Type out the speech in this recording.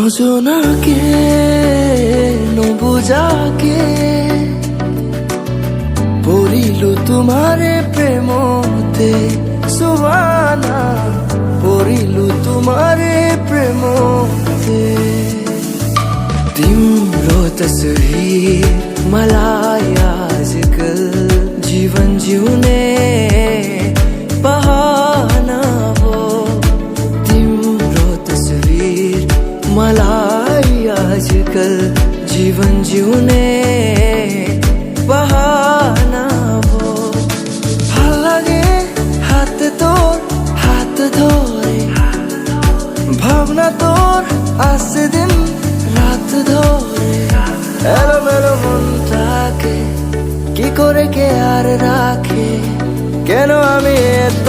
নজনাকে নবুজাকে পড়িলু তোমারে প্রেমতে সুবানা পড়িলু তোমারে প্রেমতে तिम्रो तस्वीर मलाई आजकल जीवन जिउने बहाना हो तिम्रो तस्वीर मलाई आजकल जीवन जिउने बहाना हो ভাল লাগে হাত তোর হাত ধরে ভাবনা তোর আসে দিন রাত ধরে এলোমেলো মনটাকে কি করে কে আর রাখে কেন আমি এত